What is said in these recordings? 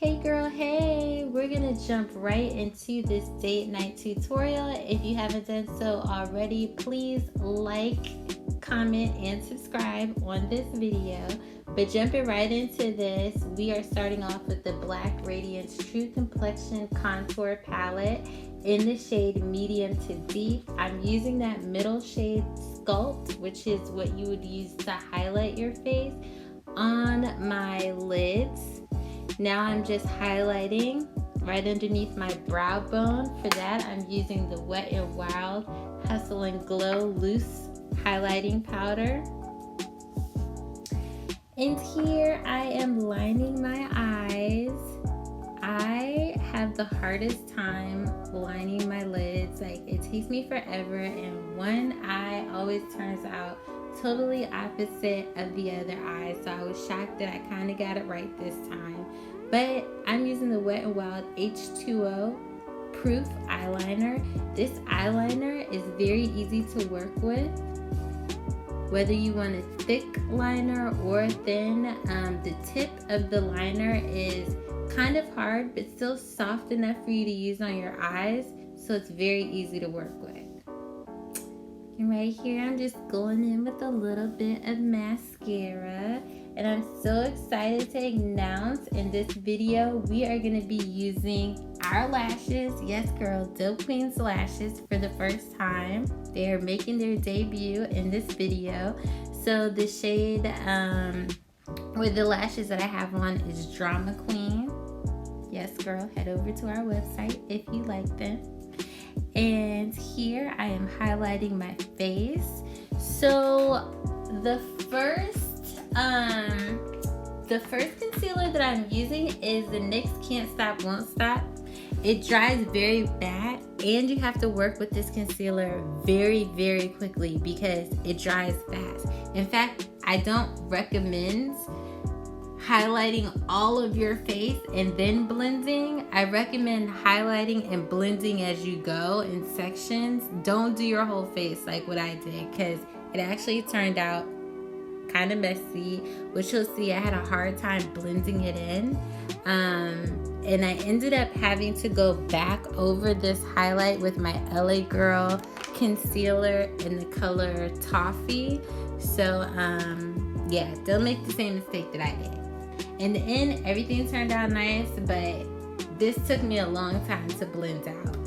Hey girl, hey! We're gonna jump right into this date night tutorial. If you haven't done so already, please like, comment, and subscribe on this video. But jumping right into this, we are starting off with the Black Radiance True Complexion Contour Palette in the shade medium to deep. I'm using that middle shade Sculpt, which is what you would use to highlight your face, on my lids. Now I'm just highlighting right underneath my brow bone. For that, I'm using the Wet n Wild Hustle and Glow Loose Highlighting Powder. And here I am lining my eyes. I have the hardest time lining my lids. Like, it takes me forever, and one eye always turns out totally opposite of the other eye. So I was shocked that I kind of got it right this time. But I'm using the Wet n Wild H2O Proof Eyeliner. This eyeliner is very easy to work with. Whether you want a thick liner or thin, the tip of the liner is kind of hard, but still soft enough for you to use on your eyes. So it's very easy to work with. And right here, I'm just going in with a little bit of mascara. And I'm so excited to announce in this video, we are going to be using our lashes. Yes, girl, Dope Queen's lashes for the first time. They are making their debut in this video. So the shade with the lashes that I have on is Drama Queen. Yes, girl, head over to our website if you like them. And here I am highlighting my face. So the first concealer that I'm using is the NYX Can't Stop Won't Stop. It dries very bad, and you have to work with this concealer very, very quickly because it dries fast. In fact, I don't recommend highlighting all of your face and then blending. I recommend highlighting and blending as you go in sections. Don't do your whole face like what I did, because it actually turned out kind of messy, which you'll see. I had a hard time blending it in, and I ended up having to go back over this highlight with my LA Girl concealer in the color Toffee. So yeah, don't make the same mistake that I did. In the end, everything turned out nice, but this took me a long time to blend out.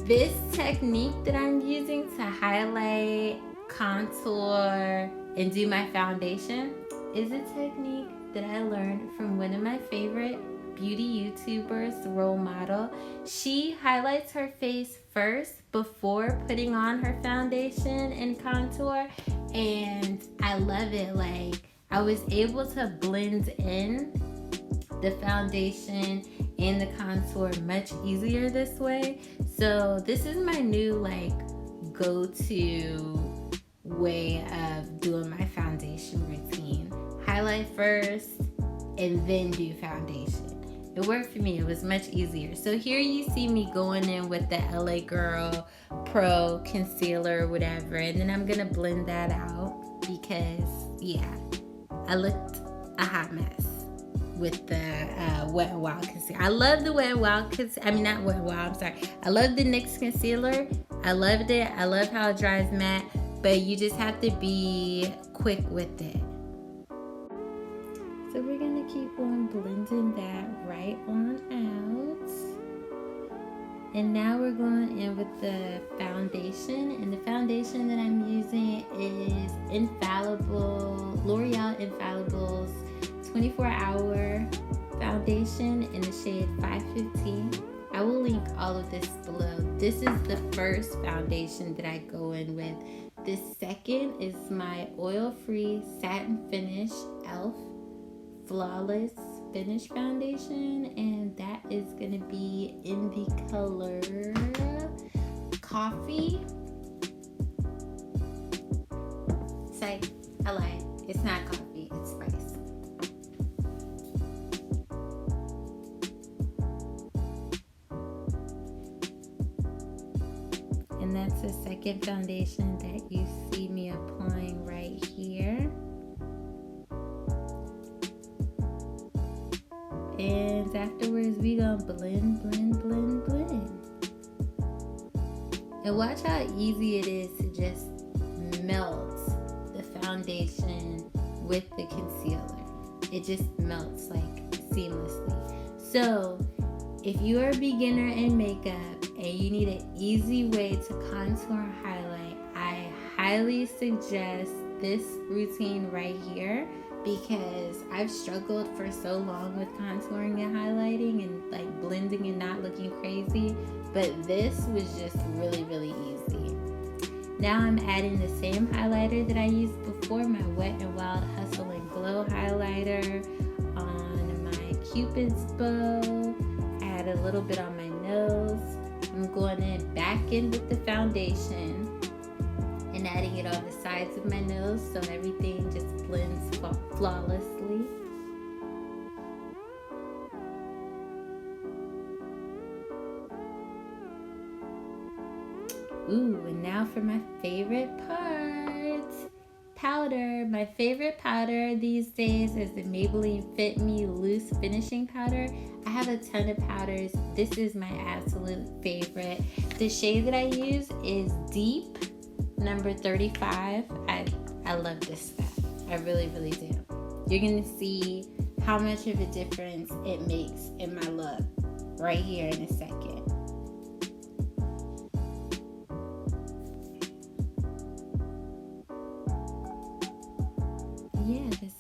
This technique that I'm using to highlight, contour, and do my foundation is a technique that I learned from one of my favorite beauty YouTubers, Role Model. She highlights her face first before putting on her foundation and contour, and I love it. Like, I was able to blend in the foundation and the contour much easier this way. So this is my new go-to way of doing my foundation routine. Highlight first and then do foundation. It worked for me. It was much easier. So here you see me going in with the LA Girl Pro concealer, whatever, and then I'm gonna blend that out because yeah, I looked a hot mess with the Wet n Wild concealer. I love the Wet n Wild concealer. I mean, not Wet n Wild, I'm sorry. I love the NYX concealer. I loved it. I love how it dries matte, but you just have to be quick with it. So we're gonna keep on blending that right on out. And now we're going in with the foundation. And the foundation that I'm using is L'Oreal Infallible's 24-hour foundation in the shade 515. I will link all of this below. This is the first foundation that I go in with. The second is my oil-free satin finish e.l.f. Flawless Finish foundation, and that is gonna be in the color Coffee. Say, I lied. It's not coffee, it's spice. And that's the second foundation that you see me applying right here. And afterwards, we gonna blend, blend, blend, blend. And watch how easy it is to just melt the foundation with the concealer. It just melts like seamlessly. So if you are a beginner in makeup and you need an easy way to contour and highlight, I highly suggest this routine right here, because I've struggled for so long with contouring and highlighting and like blending and not looking crazy, but this was just really, really easy. Now I'm adding the same highlighter that I used before, my Wet n Wild Hustle and Glow highlighter on my Cupid's bow. Add a little bit on my nose. I'm going back in with the foundation and adding it on the sides of my nose so everything just blends flawlessly. Ooh, and now for my favorite part, powder. My favorite powder these days is the Maybelline Fit Me Loose Finishing Powder. I have a ton of powders. This is my absolute favorite. The shade that I use is Deep, number 35. I love this stuff. I really, really do. You're gonna see how much of a difference it makes in my look right here in a second. Yeah, just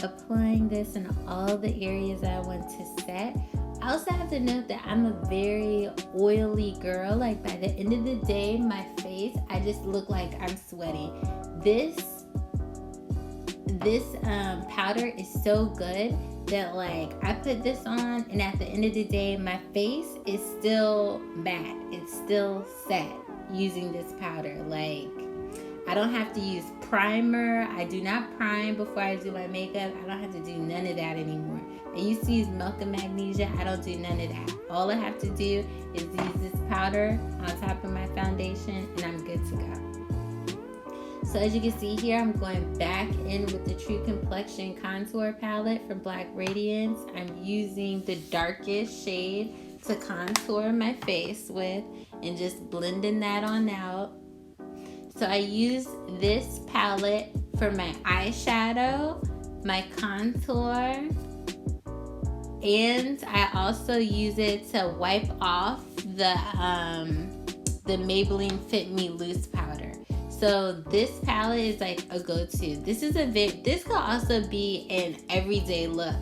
applying this in all the areas I want to set. I also have to note that I'm a very oily girl. Like by the end of the day, my face, I just look like I'm sweating. This powder is so good that like I put this on and at the end of the day, my face is still matte. It's still set using this powder. Like I don't have to use primer. I do not prime before I do my makeup. I don't have to do none of that anymore. I used to use Milk and Magnesia. I don't do none of that. All I have to do is use this powder on top of my foundation and I'm good to go. So as you can see here, I'm going back in with the True Complexion Contour Palette from Black Radiance. I'm using the darkest shade to contour my face with and just blending that on out. So I use this palette for my eyeshadow, my contour, and I also use it to wipe off the Maybelline Fit Me Loose powder. So this palette is like a go-to. This could also be an everyday look.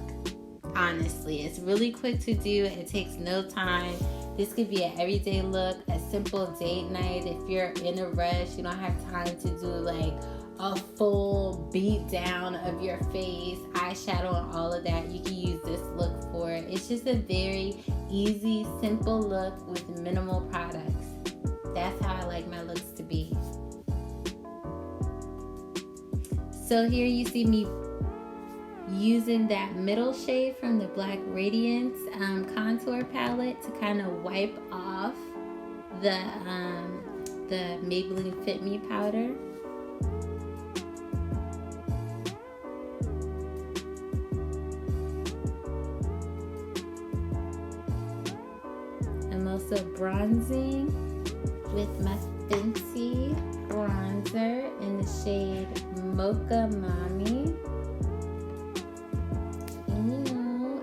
Honestly, it's really quick to do. It takes no time. This could be an everyday look, a simple date night. If you're in a rush, you don't have time to do like a full beat down of your face, eyeshadow and all of that. You can use this look for it. It's just a very easy, simple look with minimal products. That's how I like my looks to be. So here you see me using that middle shade from the Black Radiance contour palette to kind of wipe off the Maybelline Fit Me powder. I'm also bronzing with my Fenty bronzer in the shade Mocha Mommy.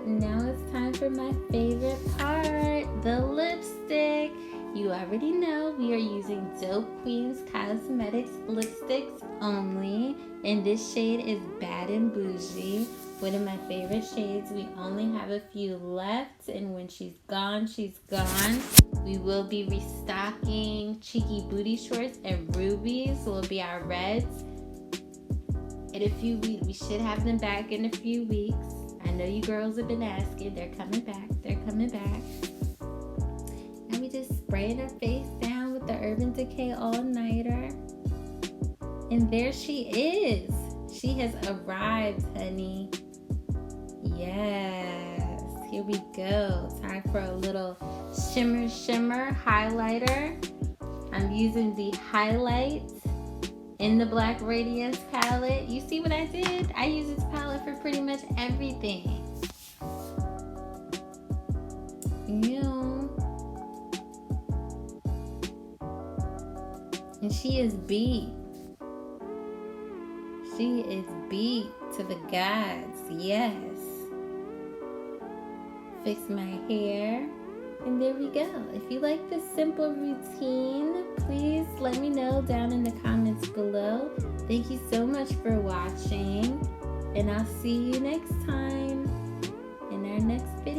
Now it's time for my favorite part, the lipstick. You already know we are using Dope Queens Cosmetics lipsticks only, and this shade is Bad and Boujee, one of my favorite shades. We only have a few left, and when she's gone, she's gone. We will be restocking Cheeky Booty Shorts and Rubies will be our reds. In a few weeks, we should have them back in a few weeks. I know you girls have been asking. They're coming back. They're coming back. And we just spraying her face down with the Urban Decay All-Nighter. And there she is. She has arrived, honey. Yes. Here we go. Time for a little shimmer highlighter. I'm using the highlight in the Black Radiance palette. You see what I did? I use this palette for pretty much everything. she is beat. She is beat to the gods. Yes. Fix my hair. And there we go. If you like this simple routine, please let me know down in the comments below. Thank you so much for watching. And I'll see you next time in our next video.